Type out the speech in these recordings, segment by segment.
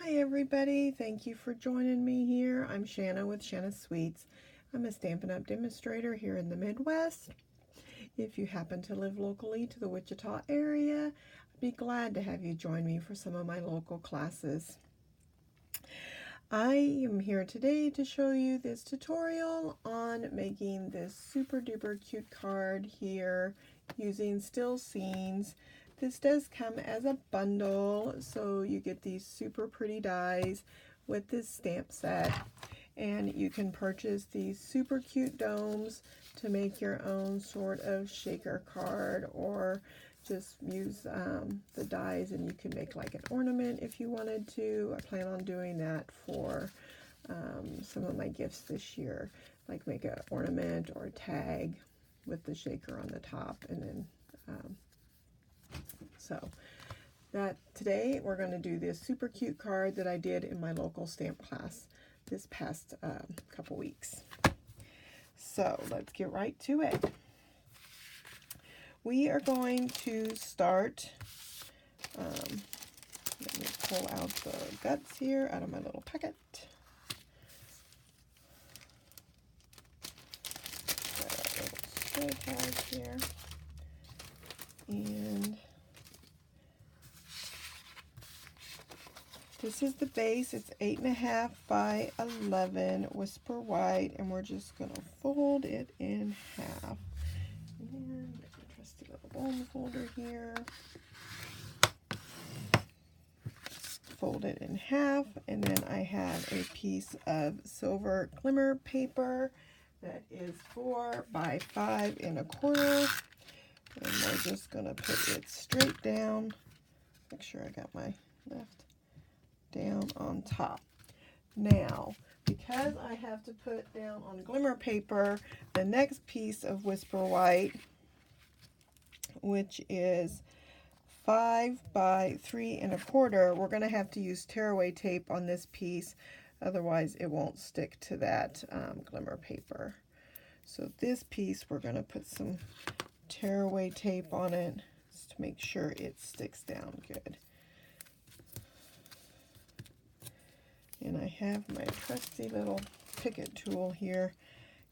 Hi everybody, thank you for joining me here. I'm Shanna with Shanna Sweets. I'm a Stampin' Up! Demonstrator here in the Midwest. If you happen to live locally to the Wichita area, I'd be glad to have you join me for some of my local classes. I am here today to show you this tutorial on making this super duper cute card here using Still Scenes. This does come as a bundle, so you get these super pretty dies with this stamp set, and you can purchase these super cute domes to make your own sort of shaker card, or just use the dies and you can make like an ornament if you wanted to. I plan on doing that for some of my gifts this year, like make an ornament or a tag with the shaker on the top. And then so that today we're going to do this super cute card that I did in my local stamp class this past couple weeks. So let's get right to it. We are going to start, let me pull out the guts here out of my little packet. Got a little square tag here. And this is the base. It's 8.5 by 11 Whisper White, and we're just going to fold it in half. And my trusty little bone folder here. Fold it in half, and then I have a piece of silver glimmer paper that is 4 by 5 1/4, and we're just going to put it straight down. Make sure I got my left down on top. Now, because I have to put down on glimmer paper the next piece of Whisper White, which is 5 by 3 1/4, we're going to have to use tearaway tape on this piece, otherwise it won't stick to that glimmer paper. So this piece, we're going to put some tearaway tape on it just to make sure it sticks down good. And I have my trusty little Picket tool here,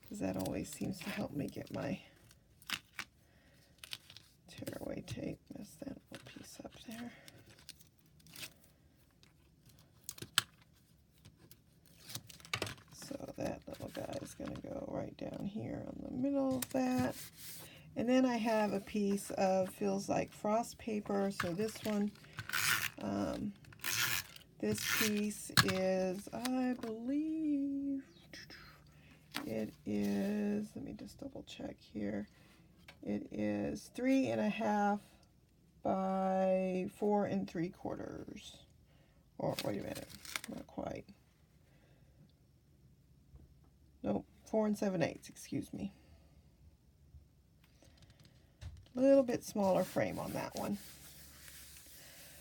because that always seems to help me get my tearaway tape. Mess that little piece up there. So that little guy is going to go right down here on the middle of that. And then I have a piece of Feels Like Frost paper. So this one, this piece is, I believe, it is, let me just double check here. It is 3.5 by 4 3/4. Or wait a minute, not quite. Nope, 4 7/8, excuse me. A little bit smaller frame on that one.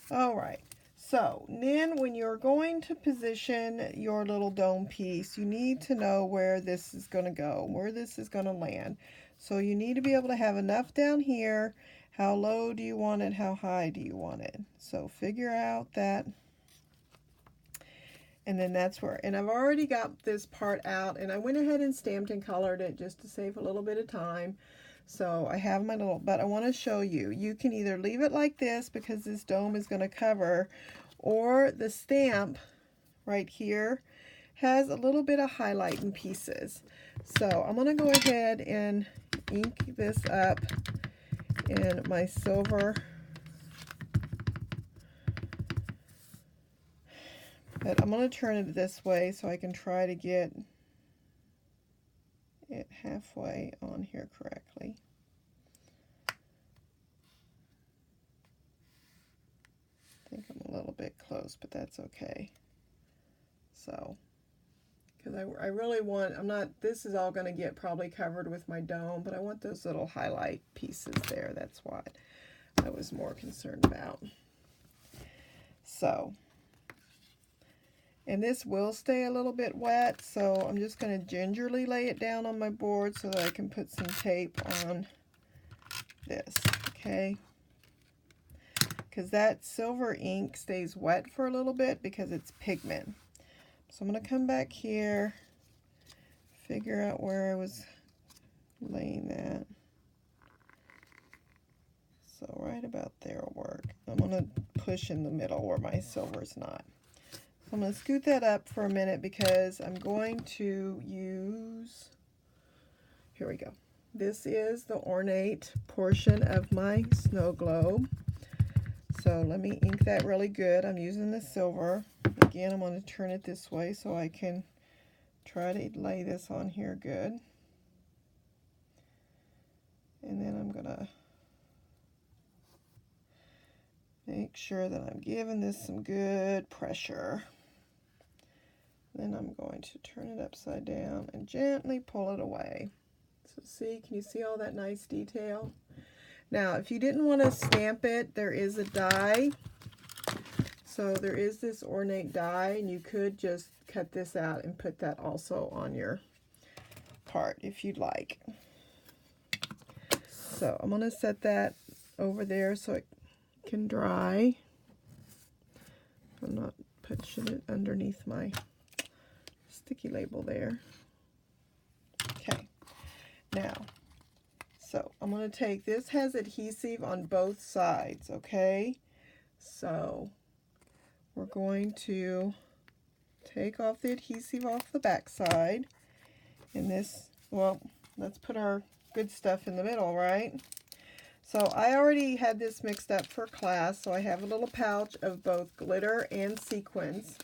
All right. So then when you're going to position your little dome piece, you need to know where this is going to go, where this is going to land. So you need to be able to have enough down here. How low do you want it? How high do you want it? So figure out that. And then that's where, and I've already got this part out, and I went ahead and stamped and colored it just to save a little bit of time. So I have my little, but I want to show you, you can either leave it like this because this dome is going to cover, or the stamp right here has a little bit of highlight in pieces. So I'm going to go ahead and ink this up in my silver. But I'm going to turn it this way so I can try to get it halfway on here correctly. I think I'm a little bit close, but that's okay. So, because I really want, this is all going to get probably covered with my dome, but I want those little highlight pieces there. That's what I was more concerned about. So, and this will stay a little bit wet, so I'm just going to gingerly lay it down on my board so that I can put some tape on this, okay? because that silver ink stays wet for a little bit because it's pigment. So I'm going to come back here, figure out where I was laying that. So right about there will work. I'm going to push in the middle where my silver's not. So I'm going to scoot that up for a minute because I'm going to use, here we go. This is the ornate portion of my snow globe. So let me ink that really good. I'm using the silver. Again, I'm going to turn it this way so I can try to lay this on here good. And then I'm going to make sure that I'm giving this some good pressure. Then I'm going to turn it upside down and gently pull it away. So see, can you see all that nice detail? Now, if you didn't want to stamp it, there is a die. So there is this ornate die, and you could just cut this out and put that also on your part if you'd like. So I'm going to set that over there so it can dry. I'm not pushing it underneath my sticky label there. Okay, now, so I'm going to take, this has adhesive on both sides, okay? So we're going to take off the adhesive off the back side. And this, well, let's put our good stuff in the middle, right? So I already had this mixed up for class, so I have a little pouch of both glitter and sequins.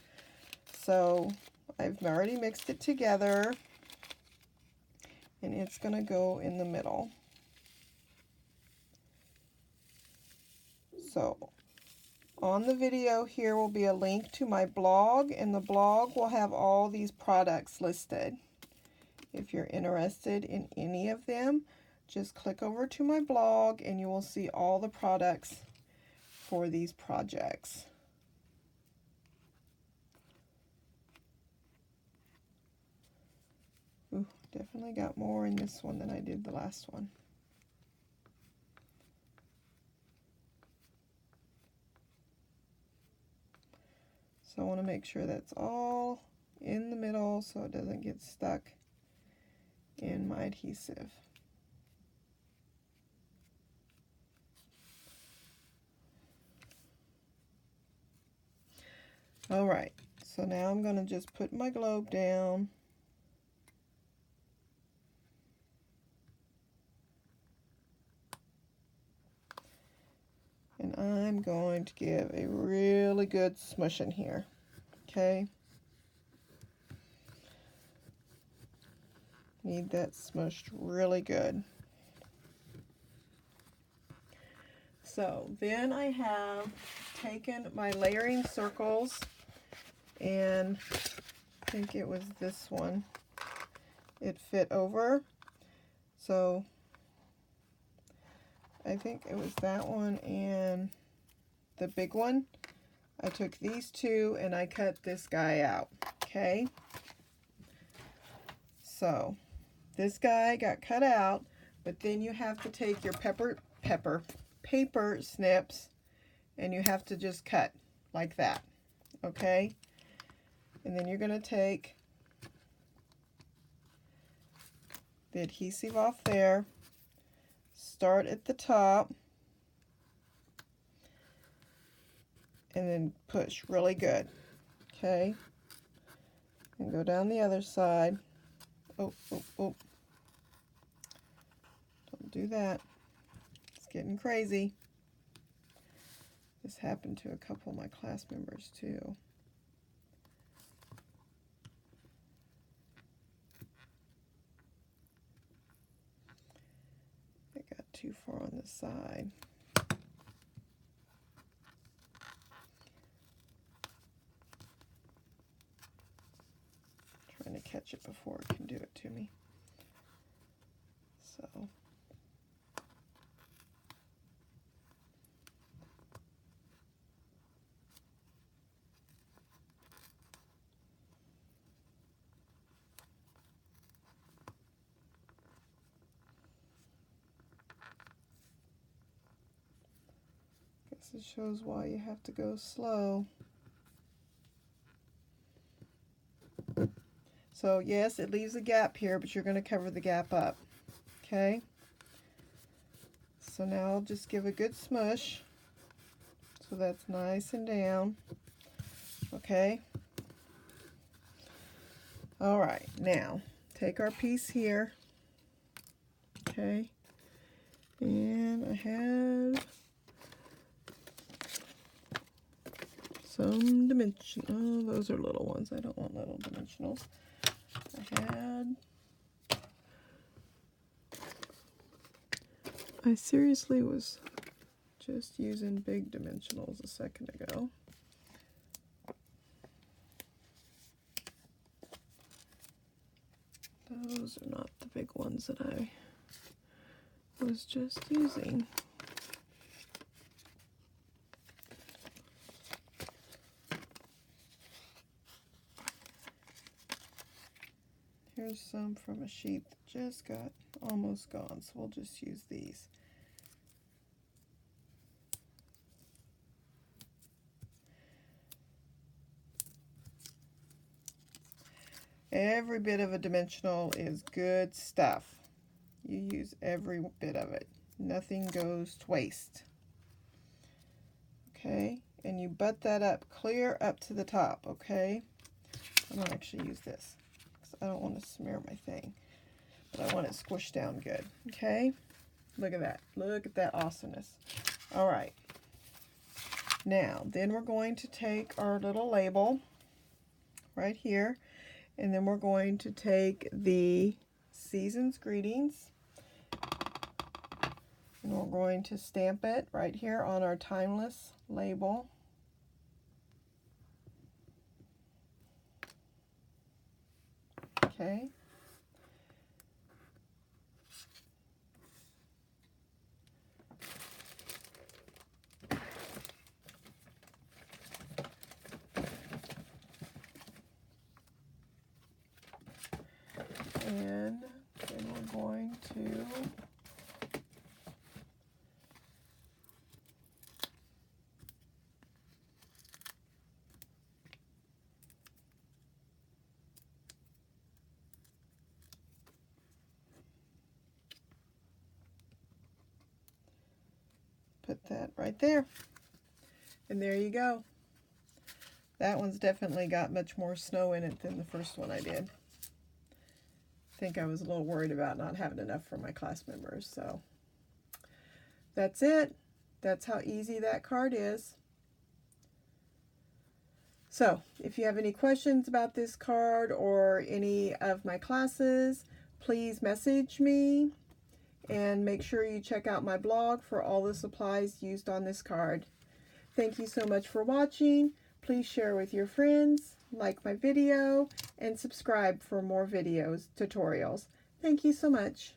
So I've already mixed it together, and it's going to go in the middle. So on the video here will be a link to my blog, and the blog will have all these products listed. If you're interested in any of them, just click over to my blog and you will see all the products for these projects. Ooh, definitely got more in this one than I did the last one. So I want to make sure that's all in the middle so it doesn't get stuck in my adhesive. All right, so now I'm going to just put my globe down. And I'm going to give a really good smush in here, okay? Need that smushed really good. So then I have taken my layering circles, and I think it was this one. It fit over. So I think it was that one and the big one. I took these two and I cut this guy out, okay? So this guy got cut out, but then you have to take your paper snips and you have to just cut like that, okay? And then you're going to take the adhesive off there, start at the top, and then push really good, okay? And go down the other side. Oh, oh, oh. Don't do that. It's getting crazy. This happened to a couple of my class members too. I got too far on the side. Trying to catch it before it can do it to me. So This shows why you have to go slow. So yes, it leaves a gap here, but you're going to cover the gap up. Okay? So now I'll just give a good smush. So that's nice and down. Okay? Alright, now take our piece here. Okay? And I have some dimension. Oh, those are little ones. I don't want little dimensionals. I seriously was just using big dimensionals a second ago. Those are not the big ones that I was just using. Here's some from a sheet that just got almost gone, so we'll just use these. Every bit of a dimensional is good stuff. You use every bit of it. Nothing goes to waste. Okay, and you butt that up clear up to the top, okay? I'm going to actually use this because I don't want to smear my thing, but I want it squished down good, okay? Look at that. Look at that awesomeness. All right. Now, then we're going to take our little label right here, and then we're going to take the Season's Greetings, and we're going to stamp it right here on our Timeless label. Okay. And then we're going to put that right there. And there you go. That one's definitely got much more snow in it than the first one I did. I think I was a little worried about not having enough for my class members, so that's it. That's how easy that card is. So if you have any questions about this card or any of my classes, please message me, and make sure you check out my blog for all the supplies used on this card. Thank you so much for watching. Please share with your friends, like my video, and subscribe for more videos, tutorials. Thank you so much.